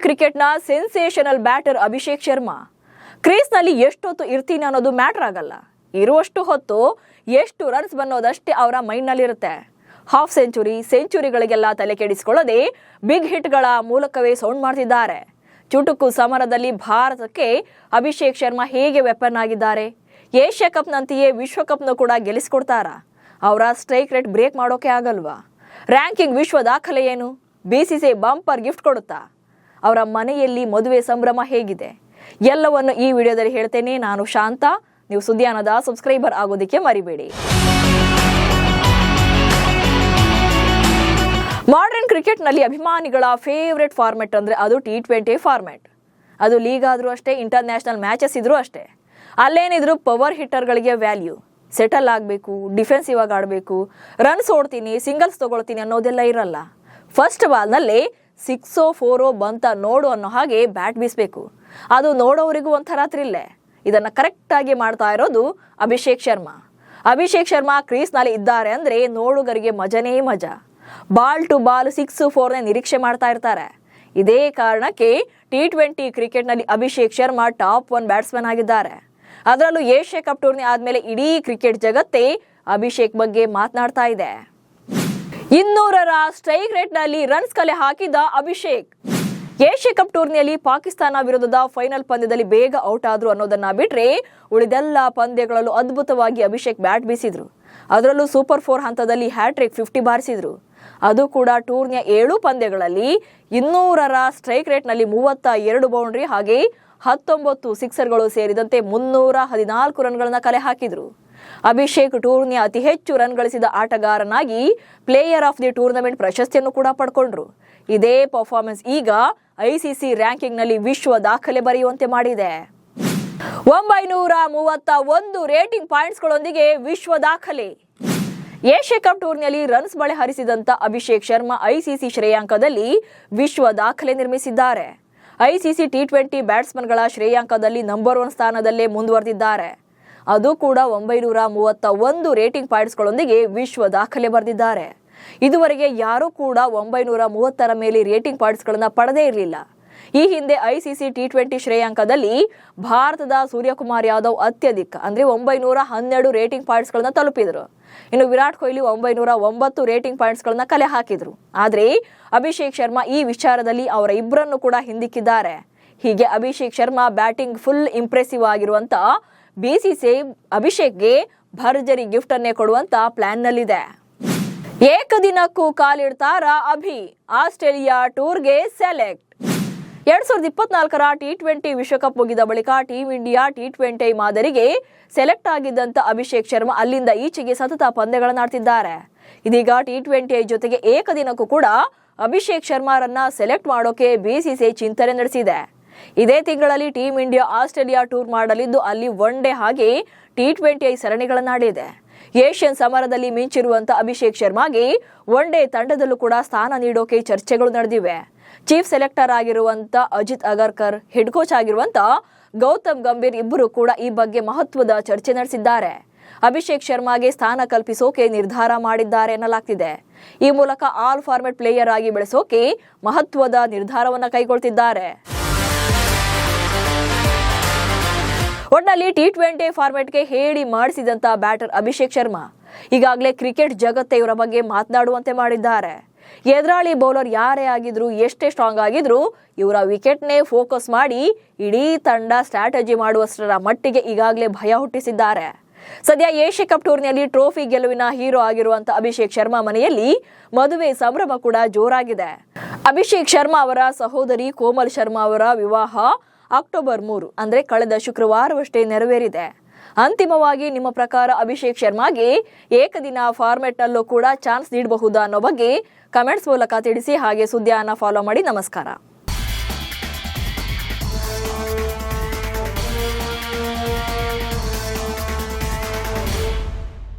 ಕ್ರಿಕೆಟ್ನ sensational batter Abhishek Sharma ಕ್ರೀಸ್ನಲ್ಲಿ ಎಷ್ಟೊತ್ತು ಇರ್ತೀನಿ ಅನ್ನೋದು ಮ್ಯಾಟರ್ ಆಗಲ್ಲ. ಇರುವಷ್ಟು ಹೊತ್ತು ಎಷ್ಟು ರನ್ಸ್ ಬನ್ನೋದಷ್ಟೇ ಅವರ ಮೈಂಡ್ನಲ್ಲಿರುತ್ತೆ. ಹಾಫ್ ಸೆಂಚುರಿಗಳಿಗೆಲ್ಲ ತಲೆ ಕೆಡಿಸಿಕೊಳ್ಳದೆ ಬಿಗ್ ಹಿಟ್ಗಳ ಮೂಲಕವೇ ಸೌಂಡ್ ಮಾಡ್ತಿದ್ದಾರೆ. ಚುಟುಕು ಸಮರದಲ್ಲಿ ಭಾರತಕ್ಕೆ ಅಭಿಷೇಕ್ ಶರ್ಮಾ ಹೇಗೆ ವೆಪನ್ ಆಗಿದ್ದಾರೆ? ಏಷ್ಯಾ ಕಪ್ನಂತೆಯೇ ವಿಶ್ವಕಪ್ನ ಕೂಡ ಗೆಲ್ಲಿಸ್ಕೊಡ್ತಾರಾ? ಅವರ ಸ್ಟ್ರೈಕ್ ರೇಟ್ ಬ್ರೇಕ್ ಮಾಡೋಕೆ ಆಗಲ್ವಾ? ರ್ಯಾಂಕಿಂಗ್ ವಿಶ್ವ ದಾಖಲೆ ಏನು? BCCI ಬಂಪರ್ ಗಿಫ್ಟ್ ಕೊಡುತ್ತಾ? ಅವರ ಮನೆಯಲ್ಲಿ ಮದುವೆ ಸಂಭ್ರಮ ಹೇಗಿದೆ? ಎಲ್ಲವನ್ನು ಈ ವಿಡಿಯೋದಲ್ಲಿ ಹೇಳ್ತೇನೆ. ನಾನು ಶಾಂತ. ನೀವು ಸುದ್ದಿಯಾನದ ಸಬ್ಸ್ಕ್ರೈಬರ್ ಆಗೋದಕ್ಕೆ ಮರಿಬೇಡಿ. ಮಾಡರ್ನ್ ಕ್ರಿಕೆಟ್ನಲ್ಲಿ ಅಭಿಮಾನಿಗಳ ಫೇವ್ರೆಟ್ ಫಾರ್ಮೆಟ್ ಅಂದರೆ ಅದು T20 ಫಾರ್ಮೆಟ್. ಅದು ಲೀಗ್ ಆದರೂ ಅಷ್ಟೇ, ಇಂಟರ್ನ್ಯಾಷನಲ್ ಮ್ಯಾಚಸ್ ಇದ್ರೂ ಅಷ್ಟೇ. ಅಲ್ಲೇನಿದ್ರು ಪವರ್ ಹಿಟ್ಟರ್ಗಳಿಗೆ ವ್ಯಾಲ್ಯೂ. ಸೆಟಲ್ ಆಗಬೇಕು, ಡಿಫೆನ್ಸಿವ್ ಆಗಿ ಆಡಬೇಕು, ರನ್ಸ್ ಓಡ್ತೀನಿ, ಸಿಂಗಲ್ಸ್ ತಗೊಳ್ತೀನಿ ಅನ್ನೋದೆಲ್ಲ ಇರಲ್ಲ. ಫಸ್ಟ್ ಬಾಲ್ನಲ್ಲಿ 6 4 ಬಂತ ನೋಡು ಅನ್ನೋ ಹಾಗೆ ಬ್ಯಾಟ್ ಬೀಸಬೇಕು. ಅದು ನೋಡೋವರಿಗೂ ಒಂಥರ ಥ್ರಿಲ್ಲೇ. ಇದನ್ನು ಕರೆಕ್ಟಾಗಿ ಮಾಡ್ತಾ ಇರೋದು ಅಭಿಷೇಕ್ ಶರ್ಮಾ ಕ್ರೀಸ್ನಲ್ಲಿ ಇದ್ದಾರೆ ಅಂದರೆ ನೋಡುಗರಿಗೆ ಮಜನೇ ಮಜಾ. ಬಾಲ್ ಟು ಬಾಲ್ 6 4 ನಿರೀಕ್ಷೆ ಮಾಡ್ತಾ ಇರ್ತಾರೆ. ಇದೇ ಕಾರಣಕ್ಕೆ T20 ಕ್ರಿಕೆಟ್ನಲ್ಲಿ ಅಭಿಷೇಕ್ ಶರ್ಮಾ ಟಾಪ್ 1 ಬ್ಯಾಟ್ಸ್ಮನ್ ಆಗಿದ್ದಾರೆ. ಅದರಲ್ಲೂ ಏಷ್ಯಾ ಕಪ್ ಟೂರ್ನಿ ಆದಮೇಲೆ ಇಡೀ ಕ್ರಿಕೆಟ್ ಜಗತ್ತೇ ಅಭಿಷೇಕ್ ಬಗ್ಗೆ ಮಾತನಾಡ್ತಾ ಇದೆ. 200ರ ಸ್ಟ್ರೈಕ್ ರೇಟ್ನಲ್ಲಿ ರನ್ಸ್ ಕಲೆ ಹಾಕಿದ ಅಭಿಷೇಕ್ ಏಷ್ಯಾ ಕಪ್ ಟೂರ್ನಿಯಲ್ಲಿ ಪಾಕಿಸ್ತಾನ ವಿರುದ್ಧದ ಫೈನಲ್ ಪಂದ್ಯದಲ್ಲಿ ಬೇಗ ಔಟ್ ಆದ್ರು ಅನ್ನೋದನ್ನ ಬಿಟ್ರೆ ಉಳಿದೆಲ್ಲ ಪಂದ್ಯಗಳಲ್ಲೂ ಅದ್ಭುತವಾಗಿ ಅಭಿಷೇಕ್ ಬ್ಯಾಟ್ ಬೀಸಿದ್ರು. ಅದರಲ್ಲೂ ಸೂಪರ್ 4 ಹಂತದಲ್ಲಿ ಹ್ಯಾಟ್ರಿಕ್ 50 ಬಾರಿಸಿದ್ರು. ಅದು ಕೂಡ ಟೂರ್ನಿಯ 7 ಪಂದ್ಯಗಳಲ್ಲಿ 200ರ ಸ್ಟ್ರೈಕ್ ರೇಟ್ನಲ್ಲಿ 32 ಬೌಂಡ್ರಿ ಹಾಗೆ 19 ಸಿಕ್ಸರ್ಗಳು ಸೇರಿದಂತೆ 314 ರನ್ಗಳನ್ನ ಕಲೆ ಹಾಕಿದ್ರು. ಅಭಿಷೇಕ್ ಟೂರ್ನಿಯ ಅತಿ ಹೆಚ್ಚು ರನ್ ಗಳಿಸಿದ ಆಟಗಾರನಾಗಿ ಪ್ಲೇಯರ್ ಆಫ್ ದಿ ಟೂರ್ನಮೆಂಟ್ ಪ್ರಶಸ್ತಿಯನ್ನು ಕೂಡ ಪಡ್ಕೊಂಡ್ರು. ಇದೇ ಪರ್ಫಾರ್ಮೆನ್ಸ್ ಈಗ ICC ರ್ಯಾಂಕಿಂಗ್ನಲ್ಲಿ ವಿಶ್ವ ದಾಖಲೆ ಬರೆಯುವಂತೆ ಮಾಡಿದೆ. 931 ರೇಟಿಂಗ್ ಪಾಯಿಂಟ್ಸ್ಗಳೊಂದಿಗೆ ವಿಶ್ವ ದಾಖಲೆ. ಏಷ್ಯಾ ಕಪ್ ಟೂರ್ನಿಯಲ್ಲಿ ರನ್ಸ್ ಬಳೆ ಹರಿಸಿದಂತ ಅಭಿಷೇಕ್ ಶರ್ಮಾ ICC ಶ್ರೇಯಾಂಕದಲ್ಲಿ ವಿಶ್ವ ದಾಖಲೆ ನಿರ್ಮಿಸಿದ್ದಾರೆ. ICC T20 ಬ್ಯಾಟ್ಸ್ಮನ್ಗಳ ಶ್ರೇಯಾಂಕದಲ್ಲಿ ನಂಬರ್ 1 ಸ್ಥಾನದಲ್ಲೇ ಮುಂದುವರೆದಿದ್ದಾರೆ. ಅದು ಕೂಡ 931 ರೇಟಿಂಗ್ ಪಾಯಿಂಟ್ಸ್ಗಳೊಂದಿಗೆ ವಿಶ್ವ ದಾಖಲೆ ಬರೆದಿದ್ದಾರೆ. ಇದುವರೆಗೆ ಯಾರೂ ಕೂಡ 930ರ ಮೇಲೆ ರೇಟಿಂಗ್ ಪಾಯಿಂಟ್ಸ್ಗಳನ್ನು ಪಡೆದೇ ಇರಲಿಲ್ಲ. ಈ ಹಿಂದೆ ICC T20 ಶ್ರೇಯಾಂಕದಲ್ಲಿ ಭಾರತದ ಸೂರ್ಯಕುಮಾರ್ ಯಾದವ್ ಅತ್ಯಧಿಕ ಅಂದರೆ 912 ರೇಟಿಂಗ್ ಪಾಯಿಂಟ್ಸ್ಗಳನ್ನ ತಲುಪಿದರು. ಇನ್ನು ವಿರಾಟ್ ಕೊಹ್ಲಿ 909 ರೇಟಿಂಗ್ ಪಾಯಿಂಟ್ಸ್ಗಳನ್ನ ಕಲೆ ಹಾಕಿದ್ರು. ಆದರೆ ಅಭಿಷೇಕ್ ಶರ್ಮಾ ಈ ವಿಚಾರದಲ್ಲಿ ಅವರ ಇಬ್ಬರನ್ನು ಕೂಡ ಹಿಂದಿಕ್ಕಿದ್ದಾರೆ. ಹೀಗೆ Abhishek Sharma batting full impressive ಆಗಿರುವಂತ BCCI ಅಭಿಷೇಕ್ಗೆ ಭರ್ಜರಿ ಗಿಫ್ಟ್ ಅನ್ನೇ ಕೊಡುವಂತ ಪ್ಲಾನ್ನಲ್ಲಿದೆ. ಏಕದಿನಕ್ಕೂ ಕಾಲಿಡ್ತಾರ ಅಭಿ, ಆಸ್ಟ್ರೇಲಿಯಾ ಟೂರ್ಗೆ ಸೆಲೆಕ್ಟ್. 2024ರ T20 ವಿಶ್ವಕಪ್ ಮುಗಿದ ಬಳಿಕ ಟೀಮ್ ಇಂಡಿಯಾ T20 ಮಾದರಿಗೆ ಸೆಲೆಕ್ಟ್ ಆಗಿದ್ದಂತ ಅಭಿಷೇಕ್ ಶರ್ಮಾ ಅಲ್ಲಿಂದ ಈಚೆಗೆ ಸತತ ಪಂದ್ಯಗಳನ್ನು ಆಡ್ತಿದ್ದಾರೆ. ಇದೀಗ T20 ಜೊತೆಗೆ ಏಕದಿನಕ್ಕೂ ಕೂಡ ಅಭಿಷೇಕ್ ಶರ್ಮಾರನ್ನ ಸೆಲೆಕ್ಟ್ ಮಾಡೋಕೆ BCCI ಚಿಂತನೆ ನಡೆಸಿದೆ. ಇದೇ ತಿಂಗಳಲ್ಲಿ ಟೀಮ್ ಇಂಡಿಯಾ ಆಸ್ಟ್ರೇಲಿಯಾ ಟೂರ್ ಮಾಡಲಿದ್ದು ಅಲ್ಲಿ ಒನ್ ಡೇ ಹಾಗೆ T20 ಸರಣಿಗಳನ್ನಾಡಿದೆ. ಏಷ್ಯನ್ ಸಮರದಲ್ಲಿ ಮಿಂಚಿರುವಂತ ಅಭಿಷೇಕ್ ಶರ್ಮಾಗೆ ಒನ್ ಡೇ ತಂಡದಲ್ಲೂ ಕೂಡ ಸ್ಥಾನ ನೀಡೋಕೆ ಚರ್ಚೆಗಳು ನಡೆದಿವೆ. ಚೀಫ್ ಸೆಲೆಕ್ಟರ್ ಆಗಿರುವಂತ ಅಜಿತ್ ಅಗರ್ಕರ್, ಹೆಡ್ ಕೋಚ್ ಆಗಿರುವಂತ ಗೌತಮ್ ಗಂಭೀರ್ ಇಬ್ಬರು ಕೂಡ ಈ ಬಗ್ಗೆ ಮಹತ್ವದ ಚರ್ಚೆ ನಡೆಸಿದ್ದಾರೆ. ಅಭಿಷೇಕ್ ಶರ್ಮಾಗೆ ಸ್ಥಾನ ಕಲ್ಪಿಸೋಕೆ ನಿರ್ಧಾರ ಮಾಡಿದ್ದಾರೆ ಎನ್ನಲಾಗ್ತಿದೆ. ಈ ಮೂಲಕ ಆಲ್ ಫಾರ್ಮೆಟ್ ಪ್ಲೇಯರ್ ಆಗಿ ಬೆಳೆಸೋಕೆ ಮಹತ್ವದ ನಿರ್ಧಾರವನ್ನ ಕೈಗೊಳ್ತಿದ್ದಾರೆ. ಒಟ್ನಲ್ಲಿ T20 ಫಾರ್ಮೆಟ್ಗೆ ಹೇಳಿ ಮಾಡಿಸಿದಂತ ಬ್ಯಾಟರ್ ಅಭಿಷೇಕ್ ಶರ್ಮಾ ಈಗಾಗಲೇ ಕ್ರಿಕೆಟ್ ಜಗತ್ತೇ ಇವರ ಬಗ್ಗೆ ಮಾತನಾಡುವಂತೆ ಮಾಡಿದ್ದಾರೆ. ಎದುರಾಳಿ ಬೌಲರ್ ಯಾರೇ ಆಗಿದ್ರು, ಎಷ್ಟೇ ಸ್ಟ್ರಾಂಗ್ ಆಗಿದ್ರು ಇವರ ವಿಕೆಟ್ನೇ ಫೋಕಸ್ ಮಾಡಿ ಇಡೀ ತಂಡ ಸ್ಟ್ರಾಟಜಿ ಮಾಡುವಷ್ಟರ ಮಟ್ಟಿಗೆ ಈಗಾಗಲೇ ಭಯ ಹುಟ್ಟಿಸಿದ್ದಾರೆ. ಸದ್ಯ ಏಷ್ಯಾ ಕಪ್ ಟೂರ್ನಿಯಲ್ಲಿ ಟ್ರೋಫಿ ಗೆಲುವಿನ ಹೀರೋ ಆಗಿರುವಂತ ಅಭಿಷೇಕ್ ಶರ್ಮಾ ಮನೆಯಲ್ಲಿ ಮದುವೆ ಸಂಭ್ರಮ ಕೂಡ ಜೋರಾಗಿದೆ. ಅಭಿಷೇಕ್ ಶರ್ಮಾ ಅವರ ಸಹೋದರಿ ಕೋಮಲ್ ಶರ್ಮಾ ಅವರ ವಿವಾಹ ಅಕ್ಟೋಬರ್ 3 ಅಂದರೆ ಕಳೆದ ಶುಕ್ರವಾರವಷ್ಟೇ ನೆರವೇರಿದೆ. ಅಂತಿಮವಾಗಿ ನಿಮ್ಮ ಪ್ರಕಾರ ಅಭಿಷೇಕ್ ಶರ್ಮಾಗೆ ಏಕದಿನ ಫಾರ್ಮೆಟ್ನಲ್ಲೂ ಕೂಡ ಚಾನ್ಸ್ ನೀಡಬಹುದಾ ಅನ್ನೋ ಬಗ್ಗೆ ಕಮೆಂಟ್ಸ್ ಮೂಲಕ ತಿಳಿಸಿ. ಹಾಗೆ ಸುದ್ದಿಯನ್ನು ಫಾಲೋ ಮಾಡಿ. ನಮಸ್ಕಾರ.